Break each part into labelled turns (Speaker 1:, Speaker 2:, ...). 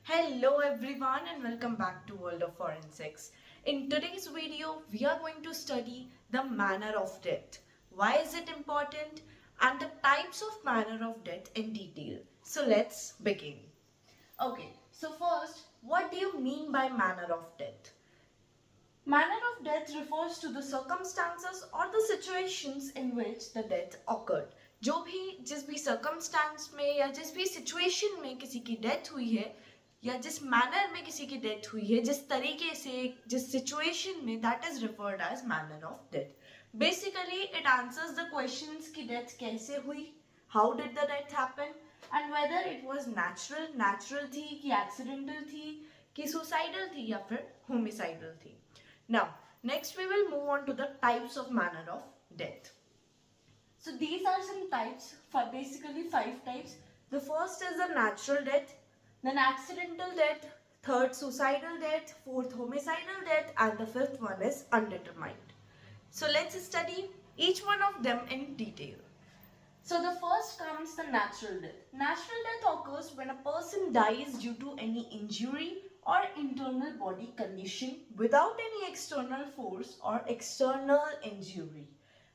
Speaker 1: Hello everyone and welcome back to World of Forensics. In today's video, we are going to study the manner of death. Why is it important? And the types of manner of death in detail. So let's begin. Okay, so first, what do you mean by manner of death? Manner of death refers to the circumstances or the situations in which the death occurred. जो भी जिस भी circumstance में या जिस भी situation में किसी की death हुई है या जिस manner में किसी की death हुई है, जिस तरीके से जिस situation में, that is referred as manner of death. Basically, it answers the questions कि death कैसे हुई, how did the death happen, and whether it was natural थी कि accidental थी कि suicidal थी या फिर homicidal थी. Now, next we will move on to the types of manner of death. So these are some types, basically 5 types. The first is the natural death, then accidental death, third suicidal death, fourth homicidal death, and the fifth one is undetermined. So let's study each one of them in detail. So the first comes the natural death. Natural death occurs when a person dies due to any injury or internal body condition without any external force or external injury.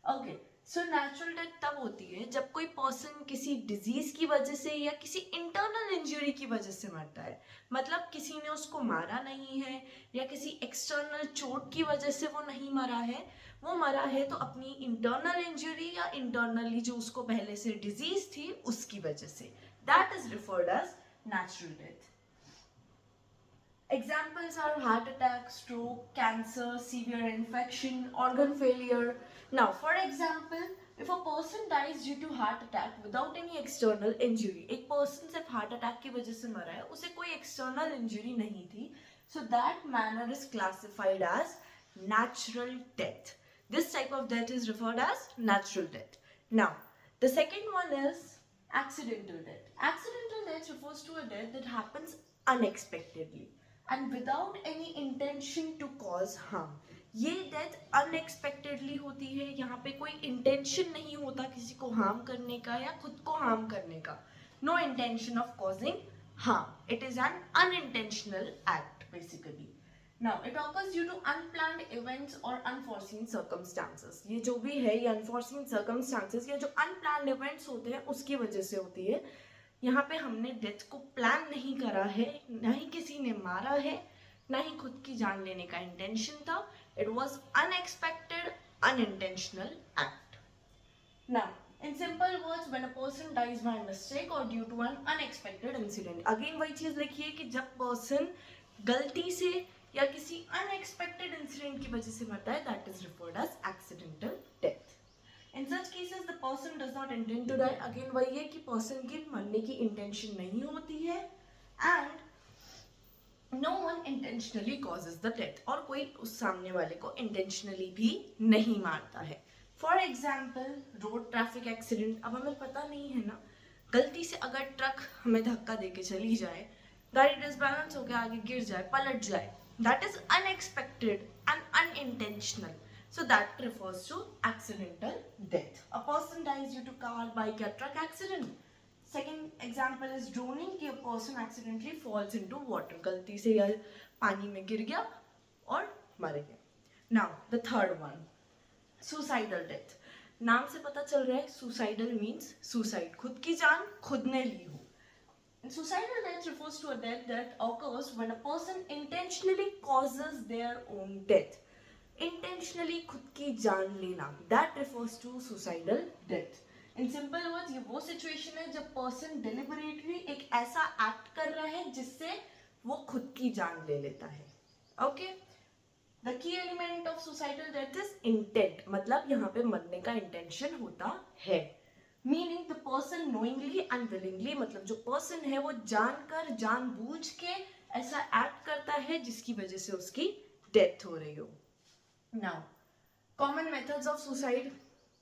Speaker 1: Okay, so natural death तब होती है जब कोई person किसी disease की वजह से या किसी इंटरनल इंजरी की वजह से मरता है. मतलब किसी ने उसको मारा नहीं है या किसी एक्सटर्नल चोट की वजह से वो नहीं मरा है, वो मरा है तो अपनी इंटरनल इंजरी या इंटरनली जो उसको पहले से डिजीज थी उसकी वजह से. That is referred as natural death. Examples are heart attack, stroke, cancer, severe infection, organ failure. Now, for example, if a person dies due to heart attack without any external injury, एक person सिर्फ heart attack की वजह से मरा है, उसे कोई external injury नहीं थी, so that manner is classified as natural death. This type of death is referred as natural death. Now, the second one is accidental death. Accidental death refers to a death that happens unexpectedly and without any intention to cause harm. ये death unexpectedly होती है. यहाँ पे कोई intention नहीं होता किसी को हार्म करने का या खुद को हार्म करने का. No intention of causing harm. It is an unintentional act basically. Now it occurs due to unplanned events or unforeseen circumstances. ये जो भी है ये unforeseen circumstances या जो unplanned events होते हैं उसकी वजह से होती है. यहाँ पे हमने डेथ को प्लान नहीं करा है, ना ही किसी ने मारा है, ना ही खुद की जान लेने का इंटेंशन था. It was unexpected unintentional act. Now, in simple words, when a person dies by mistake or due to an unexpected incident. Again वही चीज लिखिए कि जब पर्सन गलती से या किसी अनएक्सपेक्टेड इंसिडेंट की वजह से मरता है, that is referred as accidental death. In such cases, the person does not intend to die. Again वही है कि पर्सन की मरने की इंटेंशन नहीं होती है and no one intentionally causes the death. और कोई उस सामने वाले को intentionally भी नहीं मारता है. For example, road traffic accident. अब हमें पता नहीं है ना, गलती से अगर ट्रक हमें धक्का देके चली जाए, गाड़ी डिसबैलेंस होकर आगे गिर जाए, पलट जाए, that is unexpected and unintentional. So that refers to accidental death. A person dies due to car, bike or truck accident. Second example is drowning, कि a person accidentally falls into water. गलती से या पानी में गिर गया और मर गया. Now the third one, suicidal death. नाम से पता चल रहा है suicidal means suicide, खुद की जान खुद ने ली हो. Suicidal death refers to a death that occurs when a person intentionally causes their own death. Intentionally खुद की जान लेना, that refers to suicidal death. In simple words, ये वो सिचुएशन है जब पर्सन डिलिबरेटली एक ऐसा एक्ट कर रहा है जिससे वो खुद की जान ले लेता है. Okay, the key element of suicidal death is intent. मतलब यहाँ पे मरने का इंटेंशन होता है. Meaning the person knowingly and willingly, मतलब जो पर्सन है वो जानकर जानबूझ के ऐसा एक्ट करता है जिसकी वजह से उसकी डेथ हो रही हो. Now, common methods of suicide.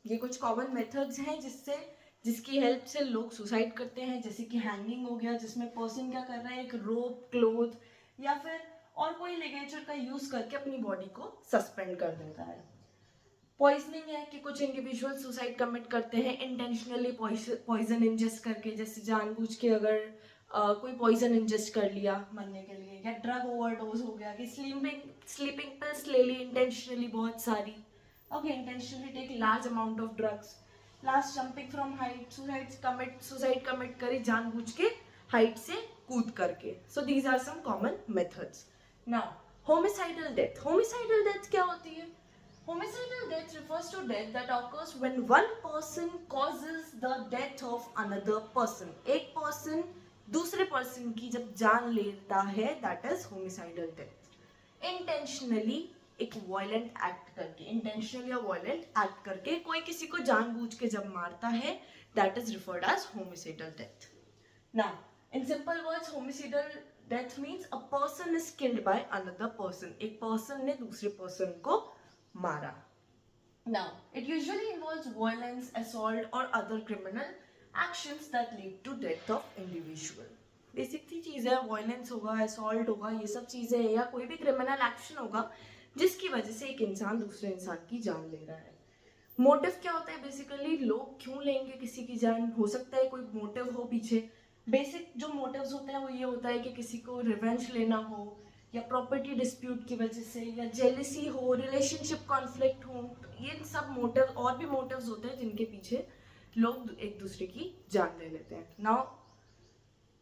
Speaker 1: ये कुछ कॉमन मेथड्स हैं जिसकी हेल्प से लोग सुसाइड करते हैं. जैसे कि हैंगिंग हो गया, जिसमें पर्सन क्या कर रहा है, एक रोप, क्लोथ या फिर और कोई लिगेचर का यूज करके अपनी बॉडी को सस्पेंड कर देता है. पॉइजनिंग है कि कुछ इंडिविजुअल सुसाइड कमिट करते हैं इंटेंशनली पॉइजन इंजेस्ट करके. जैसे जानबूझ के अगर कोई पॉइजन इंजेस्ट कर लिया मरने के लिए, या ड्रग ओवरडोज हो गया, कि स्लीपिंग पिल्स ले ली इंटेंशनली बहुत सारी, okay, intentionally take large amount of drugs, last jumping from height, suicide commit करी जानबूझ के हाइट से कूद करके. So these are some common methods. Now homicidal death. Homicidal death क्या होती है? Homicidal death refers to death that occurs when one person causes the death of another person. एक person दूसरे person की जब जान लेता है, that is homicidal death. Intentionally एक violent act करके, intentionally या violent act करके कोई किसी को जानबूझ के जब मारता है, that is referred as homicidal death. Now, in simple words, homicidal death means a person is killed by another person. एक person ने दूसरे person को मारा. Now, it usually involves violence, assault or other criminal actions that lead to death of individual. Basic सी चीज़ है, violence होगा, assault होगा, ये सब चीज़ें हैं, या कोई भी क्रिमिनल एक्शन होगा जिसकी वजह से एक इंसान दूसरे इंसान की जान ले रहा है. मोटिव क्या होता है? बेसिकली लोग क्यों लेंगे किसी की जान? हो सकता है कोई मोटिव हो पीछे. बेसिक जो मोटिव्स होते हैं वो ये होता है कि किसी को रिवेंज लेना हो, या प्रॉपर्टी डिस्प्यूट की वजह से, या जेलिसी हो, रिलेशनशिप कॉन्फ्लिक्ट हो. ये सब मोटिव, और भी मोटिव्स होते हैं जिनके पीछे लोग एक दूसरे की जान ले लेते हैं. Now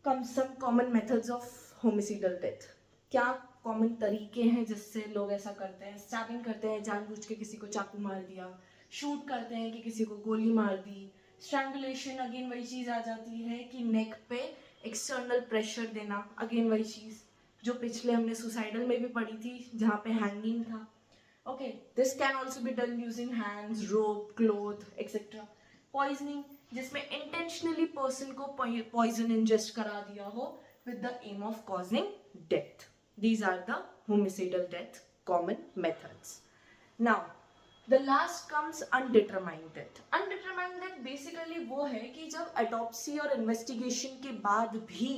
Speaker 1: come some common methods of homicidal death. क्या कॉमन तरीके हैं जिससे लोग ऐसा करते हैं? स्टैबिंग करते हैं, जानबूझ के किसी को चाकू मार दिया. शूट करते हैं कि किसी को गोली मार दी. स्ट्रैंगुलेशन, अगेन वही चीज़ आ जाती है कि नेक पे एक्सटर्नल प्रेशर देना, अगेन वही चीज़ जो पिछले हमने सुसाइडल में भी पढ़ी थी जहाँ पे हैंगिंग था. Okay, this can also be done using hands, rope, cloth etcetera. Poisoning, जिसमें इंटेंशनली पर्सन को पॉइजन इंजेस्ट करा दिया हो with the aim of causing death. These are the homicidal death common methods. Now the last comes undetermined death. Undetermined death basically वो है कि जब autopsy और इन्वेस्टिगेशन के बाद भी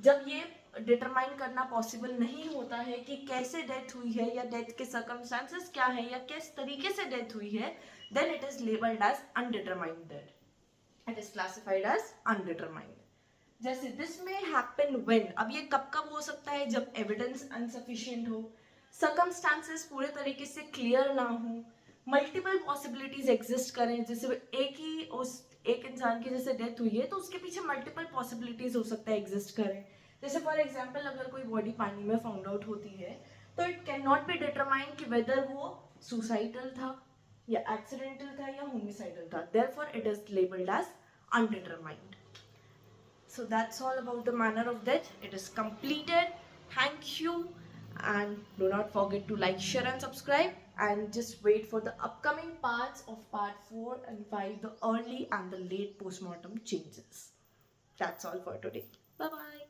Speaker 1: जब ये डिटरमाइन करना पॉसिबल नहीं होता है कि कैसे डेथ हुई है, या डेथ के सर्कमस्टांसेस क्या है, या किस तरीके से डेथ हुई है, then it is labelled as undetermined death. It is classified as undetermined. जैसे दिस में हैपन व्हेन, अब ये कब कब हो सकता है? जब एविडेंस अनसफिशिएंट हो, सर्कमस्टांसेस पूरे तरीके से क्लियर ना हो, मल्टीपल पॉसिबिलिटीज एग्जिस्ट करें. जैसे एक इंसान की जैसे डेथ हुई है तो उसके पीछे मल्टीपल पॉसिबिलिटीज हो सकता है एग्जिस्ट करें. जैसे फॉर एग्जाम्पल अगर कोई बॉडी पानी में फाउंड आउट होती है तो it can not be determine कि वेदर वो सुसाइडल था, या एक्सीडेंटल था, या होमिसाइडल था. Therefore it is labelled as undetermined. So that's all about the manner of death. It is completed. Thank you, and do not forget to like, share and subscribe, and just wait for the upcoming parts of part 4 and 5, the early and the late postmortem changes. That's all for today. Bye bye.